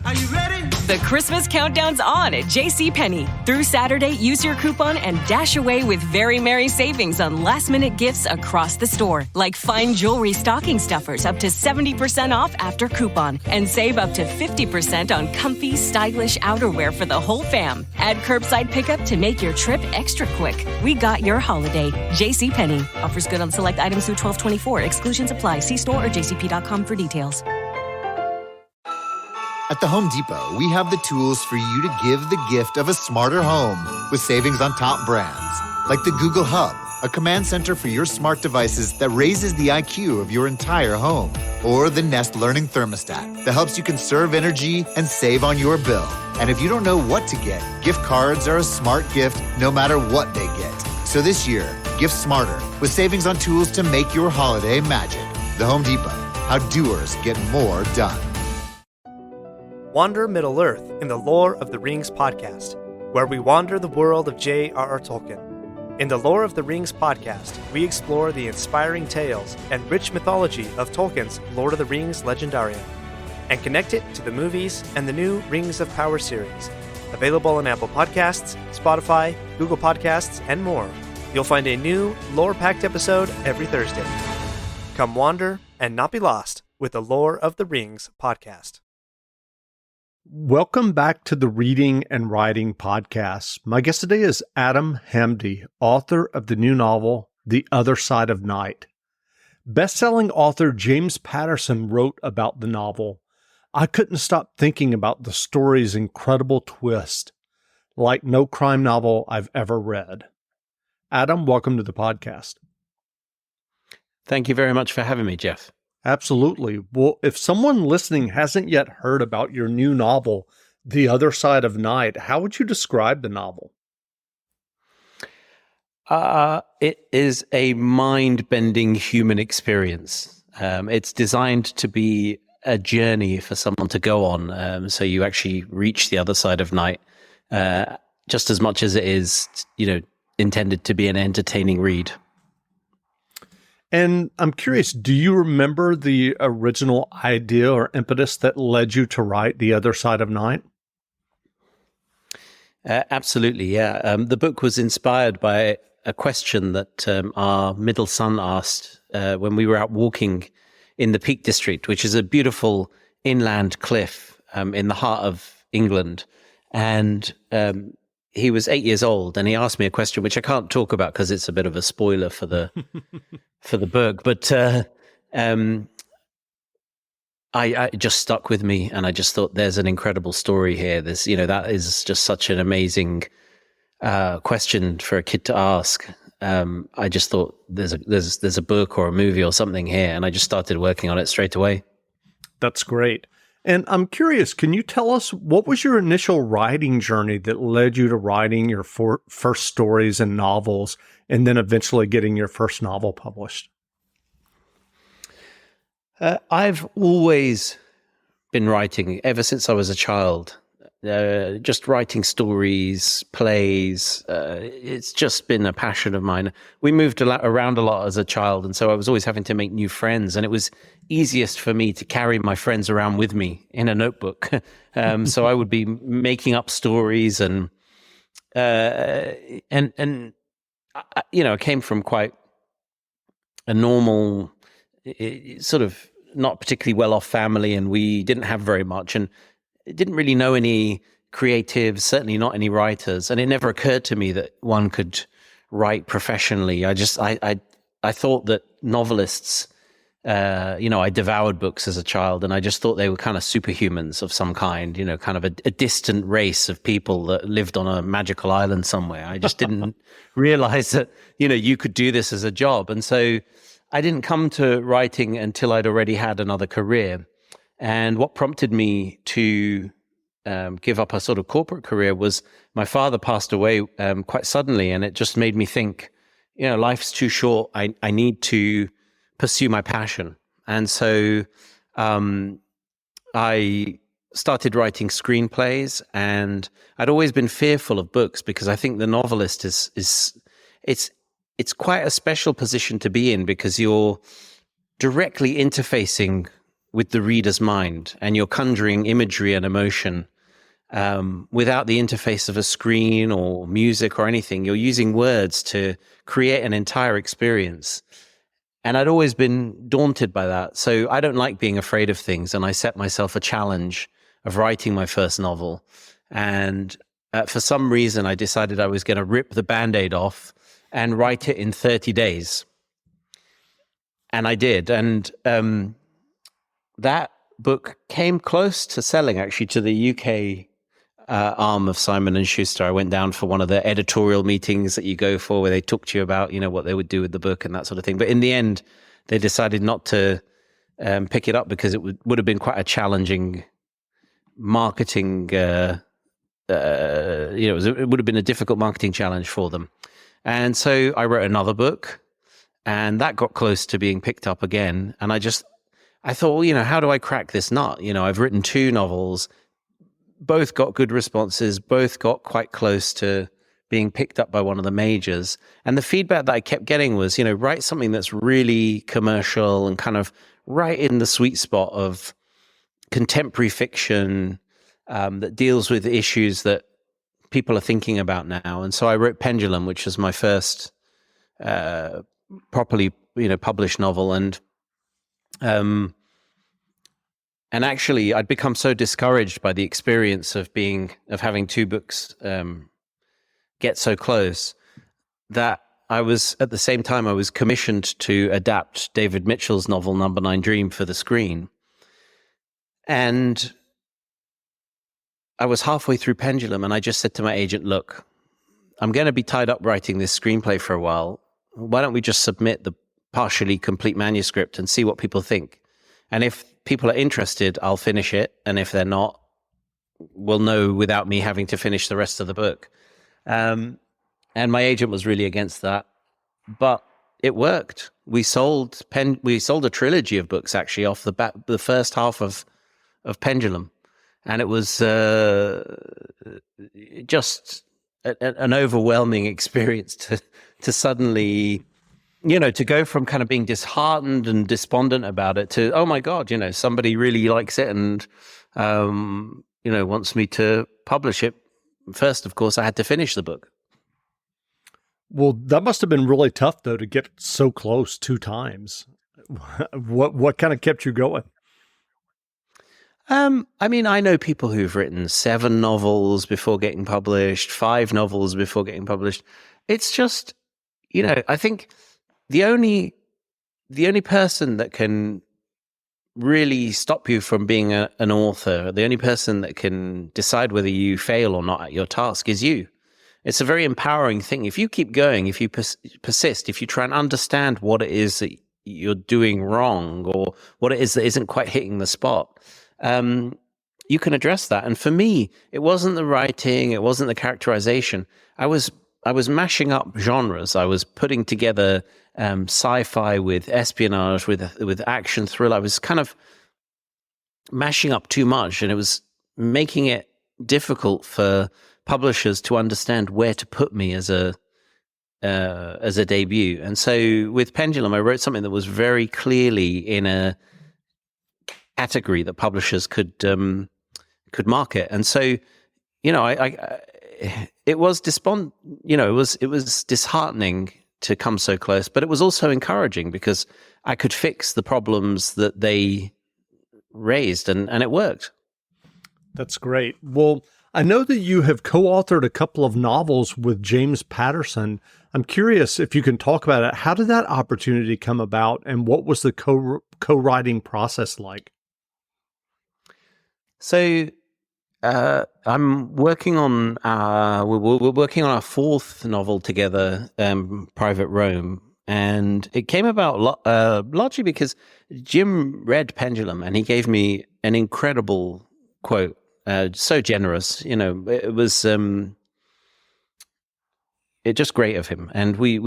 Are you ready? The Christmas countdown's on at JCPenney. Through Saturday, use your coupon and dash away with very merry savings on last-minute gifts across the store, like fine jewelry stocking stuffers up to 70% off after coupon, and save up to 50% on comfy, stylish outerwear for the whole fam. Add curbside pickup to make your trip extra quick. We got your holiday. JCPenney. Offers good on select items through 12/24. Exclusions apply. See store or jcp.com for details. At the Home Depot, we have the tools for you to give the gift of a smarter home with savings on top brands, like the Google Hub, a command center for your smart devices that raises the IQ of your entire home, or the Nest Learning Thermostat that helps you conserve energy and save on your bill. And if you don't know what to get, gift cards are a smart gift no matter what they get. So this year, gift smarter with savings on tools to make your holiday magic. The Home Depot, how doers get more done. Wander Middle-earth in the Lore of the Rings podcast, where we wander the world of J.R.R. Tolkien. In the Lore of the Rings podcast, we explore the inspiring tales and rich mythology of Tolkien's Lord of the Rings legendarium, and connect it to the movies and the new Rings of Power series. Available on Apple Podcasts, Spotify, Google Podcasts, and more. You'll find a new lore-packed episode every Thursday. Come wander and not be lost with the Lore of the Rings podcast. Welcome back to the Reading and Writing Podcast. My guest today is Adam Hamdy, author of the new novel, The Other Side of Night. Best-selling author James Patterson wrote about the novel. I couldn't stop thinking about the story's incredible twist, like no crime novel I've ever read. Adam, welcome to the podcast. Thank you very much for having me, Jeff. Absolutely. Well, if someone listening hasn't yet heard about your new novel, The Other Side of Night, how would you describe the novel? It is a mind-bending human experience. It's designed to be a journey for someone to go on, so you actually reach the other side of night, just as much as it is, intended to be an entertaining read. And I'm curious, do you remember the original idea or impetus that led you to write The Other Side of Night? Absolutely, yeah. The book was inspired by a question that our middle son asked when we were out walking in the Peak District, which is a beautiful inland cliff in the heart of England. And he was 8 years old, and he asked me a question which I can't talk about because it's a bit of a spoiler for the for the book. But I just stuck with me, and I just thought, there's an incredible story here. There's, that is just such an amazing question for a kid to ask. I just thought there's a book or a movie or something here, and I just started working on it straight away. That's great. And I'm curious, can you tell us what was your initial writing journey that led you to writing your first stories and novels, and then eventually getting your first novel published? I've always been writing ever since I was a child. Just writing stories, plays. It's just been a passion of mine. We moved around a lot as a child, and so I was always having to make new friends, and it was easiest for me to carry my friends around with me in a notebook. So I would be making up stories, and I came from quite a normal, sort of not particularly well-off family, and we didn't have very much, and didn't really know any creatives, certainly not any writers. And it never occurred to me that one could write professionally. I thought that novelists, I devoured books as a child, and I just thought they were kind of superhumans of some kind, kind of a distant race of people that lived on a magical island somewhere. I just didn't realize that, you could do this as a job. And so I didn't come to writing until I'd already had another career. And what prompted me to give up a sort of corporate career was my father passed away quite suddenly, and it just made me think, life's too short. I need to pursue my passion. And so I started writing screenplays, and I'd always been fearful of books because I think the novelist it's quite a special position to be in, because you're directly interfacing with the reader's mind, and you're conjuring imagery and emotion without the interface of a screen or music or anything. You're using words to create an entire experience. And I'd always been daunted by that. So I don't like being afraid of things. And I set myself a challenge of writing my first novel. And for some reason, I decided I was going to rip the Band-Aid off and write it in 30 days. And I did. And that book came close to selling, actually, to the UK arm of Simon & Schuster. I went down for one of the editorial meetings that you go for, where they talk to you about, what they would do with the book and that sort of thing. But in the end, they decided not to pick it up because it would have been quite a challenging marketing. It would have been a difficult marketing challenge for them. And so I wrote another book, and that got close to being picked up again. And I thought, well, how do I crack this nut? I've written 2 novels. Both got good responses, both got quite close to being picked up by one of the majors. And the feedback that I kept getting was, write something that's really commercial and kind of right in the sweet spot of contemporary fiction that deals with issues that people are thinking about now. And so I wrote Pendulum, which was my first properly, published novel. And actually, I'd become so discouraged by the experience of having 2 books get so close that I was, at the same time, I was commissioned to adapt David Mitchell's novel Number 9 Dream for the screen. And I was halfway through Pendulum, and I just said to my agent, look, I'm going to be tied up writing this screenplay for a while. Why don't we just submit the partially complete manuscript and see what people think? And if people are interested, I'll finish it. And if they're not, we'll know without me having to finish the rest of the book. And my agent was really against that, but it worked. We sold a trilogy of books actually off the first half of Pendulum, and it was just an overwhelming experience to suddenly, to go from kind of being disheartened and despondent about it to, oh my God, somebody really likes it and, wants me to publish it. First, of course, I had to finish the book. Well, that must have been really tough, though, to get so close 2 times. What kind of kept you going? I know people who've written 7 novels before getting published, 5 novels before getting published. It's just, I think the only person that can really stop you from being an author, the only person that can decide whether you fail or not at your task is you. It's a very empowering thing. If you keep going, if you persist, if you try and understand what it is that you're doing wrong or what it is that isn't quite hitting the spot, you can address that. And for me, it wasn't the writing, it wasn't the characterization. I was mashing up genres. I was putting together sci-fi with espionage, with action thriller. I was kind of mashing up too much, and it was making it difficult for publishers to understand where to put me as a debut. And so with Pendulum, I wrote something that was very clearly in a category that publishers could market. And so, it was it was disheartening to come so close, but it was also encouraging because I could fix the problems that they raised, and it worked. That's great. Well, I know that you have co-authored a couple of novels with James Patterson. I'm curious if you can talk about it. How did that opportunity come about, and what was the co-writing process like? So I'm working on we're working on our 4th novel together, Private Rome, and it came about largely because Jim read Pendulum and he gave me an incredible quote, so generous. It was it just great of him, and we've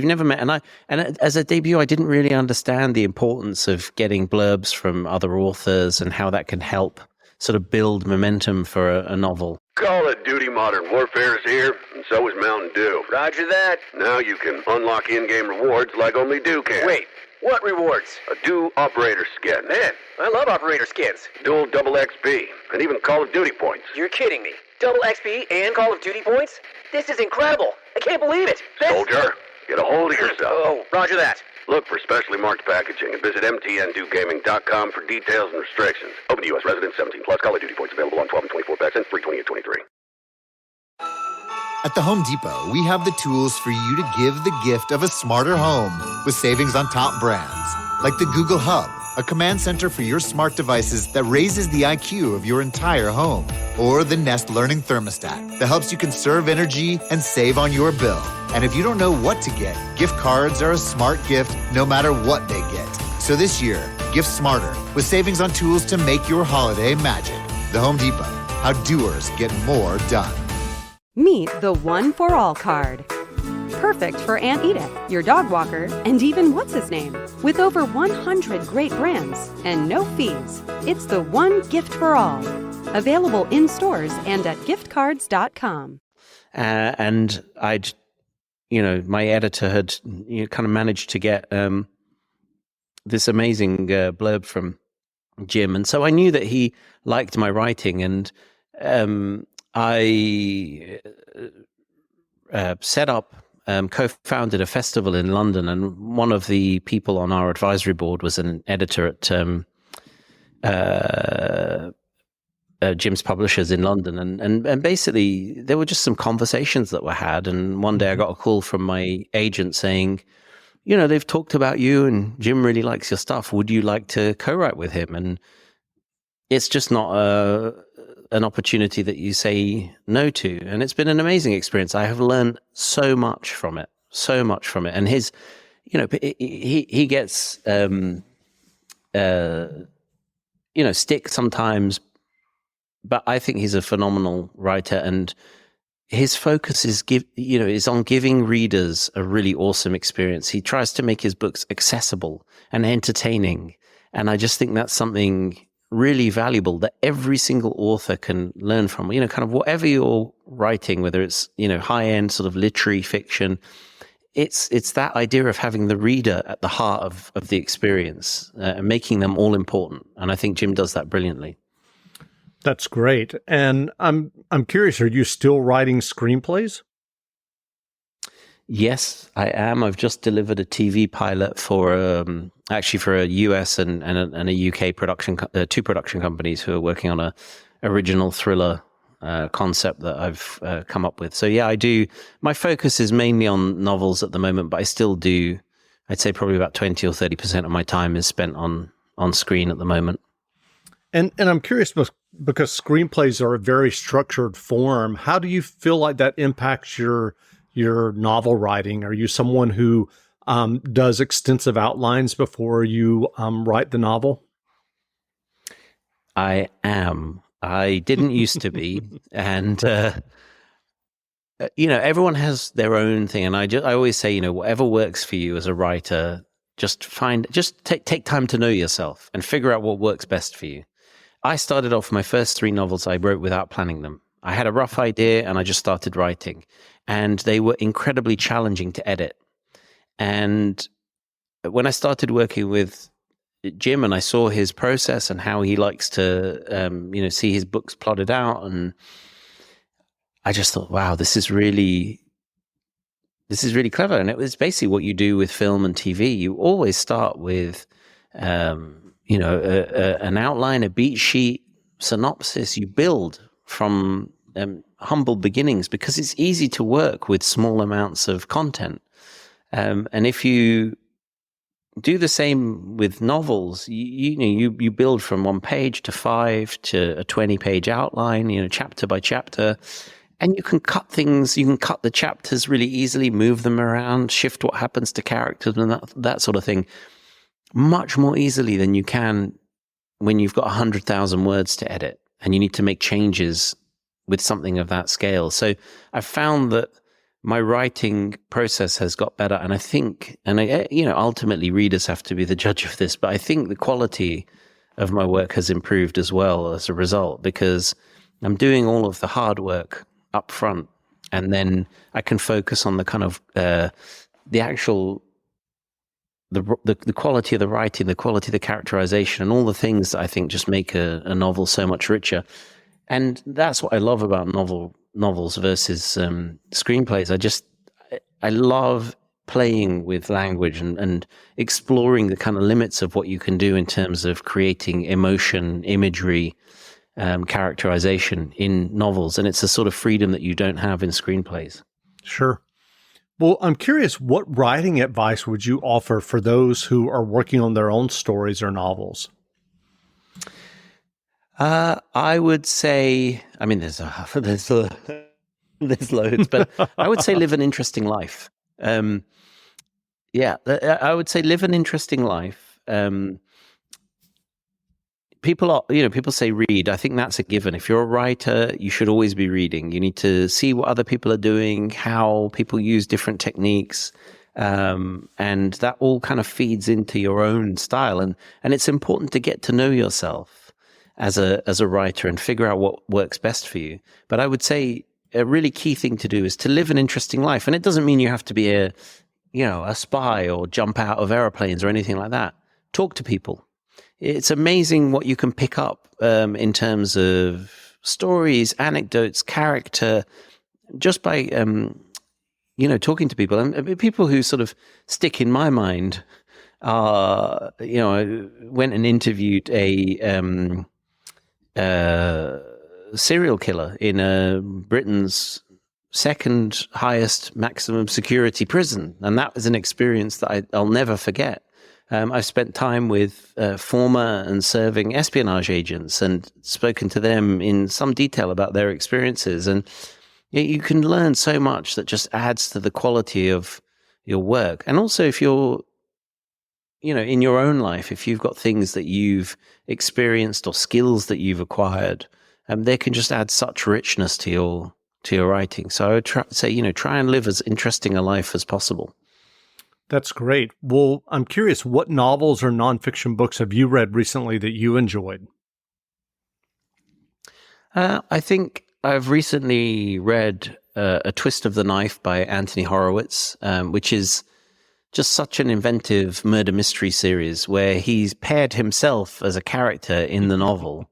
never met, and as a debut, I didn't really understand the importance of getting blurbs from other authors and how that can help sort of build momentum for a novel. Call of Duty Modern Warfare is here, and so is Mountain Dew. Roger that. Now you can unlock in-game rewards like only Dew can. Wait, What rewards? A Do Operator skin, Man, I love operator skins. dual double XP, and even Call of Duty points. You're kidding me. Double XP and Call of Duty points? This is incredible. I can't believe it. Soldier, get a hold of yourself. Oh, roger that. Look for specially marked packaging and visit mtn2gaming.com for details and restrictions. Open to U.S. residents 17 plus. Call of Duty points available on 12 and 24 packs and free 20 and 23. At the Home Depot, we have the tools for you to give the gift of a smarter home with savings on top brands, like the Google Hub, a command center for your smart devices that raises the IQ of your entire home, or the Nest Learning Thermostat that helps you conserve energy and save on your bill. And if you don't know what to get, gift cards are a smart gift no matter what they get. So this year, gift smarter with savings on tools to make your holiday magic. The Home Depot, how doers get more done. Meet the One for All card. Perfect for Aunt Edith, your dog walker, and even what's-his-name. With over 100 great brands and no fees, it's the one gift for all. Available in stores and at giftcards.com. And my editor had kind of managed to get this amazing blurb from Jim. And so I knew that he liked my writing, and I set up, co-founded a festival in London, and one of the people on our advisory board was an editor at Jim's Publishers in London, and basically there were just some conversations that were had, and one day I got a call from my agent saying, they've talked about you and Jim really likes your stuff. Would you like to co-write with him? And it's just not an opportunity that you say no to. And it's been an amazing experience. I have learned so much from it. And his, he gets, stick sometimes, but I think he's a phenomenal writer, and his focus is on giving readers a really awesome experience. He tries to make his books accessible and entertaining. And I just think that's something really valuable that every single author can learn from. Kind of whatever you're writing, whether it's, high-end sort of literary fiction, it's that idea of having the reader at the heart of the experience, and making them all important. And I think Jim does that brilliantly. That's great. And I'm curious, are you still writing screenplays? Yes, I am. I've just delivered a TV pilot for a US and a UK production, two production companies who are working on a original thriller concept that I've come up with. So yeah, I do. My focus is mainly on novels at the moment, but I still do. I'd say probably about 20 or 30% of my time is spent on screen at the moment. And I'm curious, because screenplays are a very structured form. How do you feel like that impacts your novel writing? Are you someone who does extensive outlines before you write the novel? I am. I didn't used to be, and everyone has their own thing. And I always say, whatever works for you as a writer, just take time to know yourself and figure out what works best for you. I started off my first 3 novels I wrote without planning them. I had a rough idea and I just started writing, and they were incredibly challenging to edit. And when I started working with Jim and I saw his process and how he likes to, see his books plotted out, and I just thought, wow, this is really clever. And it was basically what you do with film and TV. You always start with, an outline, a beat sheet, synopsis. You build from humble beginnings because it's easy to work with small amounts of content. And if you do the same with novels, you build from 1 page to 5 to a 20-page outline, chapter by chapter, and you can cut things. You can cut the chapters really easily, move them around, shift what happens to characters and that sort of thing much more easily than you can when you've got 100,000 words to edit and you need to make changes with something of that scale. So I found that my writing process has got better, and I think, ultimately readers have to be the judge of this, but I think the quality of my work has improved as well as a result, because I'm doing all of the hard work up front, and then I can focus on the kind of the the quality of the writing, the quality of the characterization, and all the things that I think just make a novel so much richer. And that's what I love about novels versus screenplays. I love playing with language and exploring the kind of limits of what you can do in terms of creating emotion, imagery, characterization in novels. And it's a sort of freedom that you don't have in screenplays. Sure. Well, I'm curious, what writing advice would you offer for those who are working on their own stories or novels? I would say, I mean, there's loads, but I would say live an interesting life. I would say live an interesting life. People say read. I think that's a given. If you're a writer, you should always be reading. You need to see what other people are doing, how people use different techniques. And that all kind of feeds into your own style. And it's important to get to know yourself as a writer and figure out what works best for you. But I would say a really key thing to do is to live an interesting life. And it doesn't mean you have to be a spy or jump out of airplanes or anything like that. Talk to people. It's amazing what you can pick up in terms of stories, anecdotes, character, just by talking to people. And people who sort of stick in my mind are, I went and interviewed a serial killer in Britain's second highest maximum security prison. And that was an experience that I'll never forget. I've spent time with former and serving espionage agents and spoken to them in some detail about their experiences. And you can learn so much that just adds to the quality of your work. And also if you're, in your own life, if you've got things that you've experienced or skills that you've acquired, they can just add such richness to your writing. So I would try and live as interesting a life as possible. That's great. Well, I'm curious, what novels or nonfiction books have you read recently that you enjoyed? I think I've recently read A Twist of the Knife by Anthony Horowitz, which is just such an inventive murder mystery series where he's paired himself as a character in the novel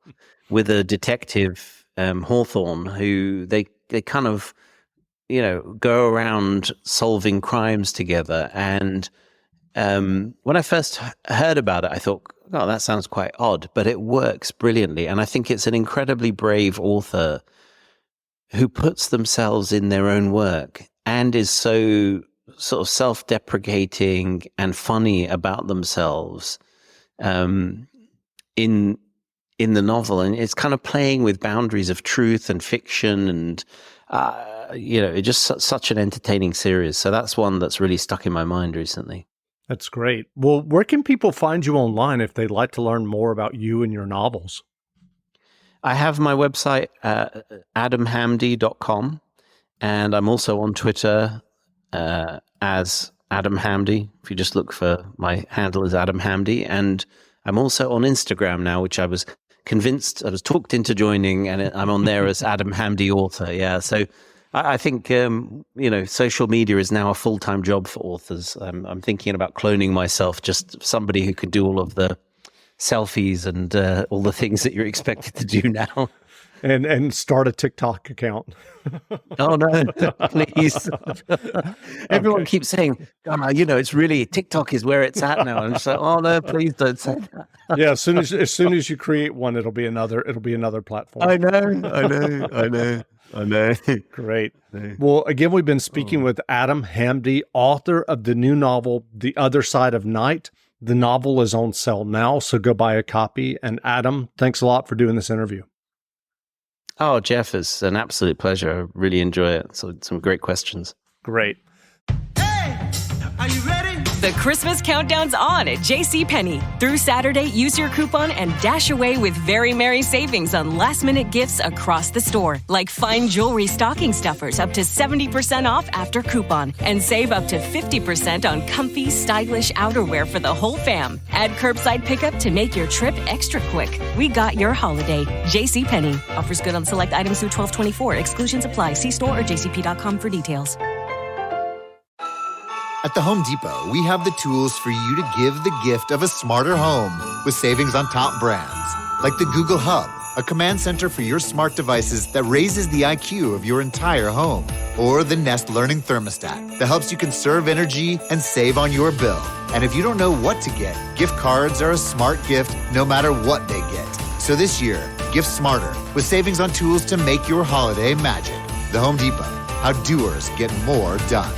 with a detective, Hawthorne, who they kind of, go around solving crimes together. And when I first heard about it, I thought, oh, that sounds quite odd, but it works brilliantly. And I think it's an incredibly brave author who puts themselves in their own work and is so sort of self-deprecating and funny about themselves in the novel. And it's kind of playing with boundaries of truth and fiction and it's just such an entertaining series. So that's one that's really stuck in my mind recently. That's great. Well, where can people find you online if they'd like to learn more about you and your novels? I have my website, adamhamdy.com, and I'm also on Twitter as Adam Hamdy. If you just look for my handle is Adam Hamdy. And I'm also on Instagram now, which I was talked into joining, and I'm on there as Adam Hamdy author. Yeah. So I think, social media is now a full-time job for authors. I'm thinking about cloning myself, just somebody who could do all of the selfies and all the things that you're expected to do now. And start a TikTok account. Oh, no, please. Everyone keeps saying, it's really, TikTok is where it's at now. And it's like, oh, no, please don't say that. Yeah, as soon as you create one, it'll be another platform. I know. Great. Well, again, we've been speaking with Adam Hamdy, author of the new novel, The Other Side of Night. The novel is on sale now, so go buy a copy. And Adam, thanks a lot for doing this interview. Oh, Jeff, it's an absolute pleasure. I really enjoy it. So some great questions. Great. Hey, are you ready? The Christmas countdown's on at JCPenney. Through Saturday, use your coupon and dash away with very merry savings on last-minute gifts across the store, like fine jewelry stocking stuffers up to 70% off after coupon, and save up to 50% on comfy, stylish outerwear for the whole fam. Add curbside pickup to make your trip extra quick. We got your holiday. JCPenney. Offers good on select items through 12/24. Exclusions apply. See store or jcp.com for details. At the Home Depot, we have the tools for you to give the gift of a smarter home with savings on top brands, like the Google Hub, a command center for your smart devices that raises the IQ of your entire home, or the Nest Learning Thermostat that helps you conserve energy and save on your bill. And if you don't know what to get, gift cards are a smart gift no matter what they get. So this year, gift smarter with savings on tools to make your holiday magic. The Home Depot, how doers get more done.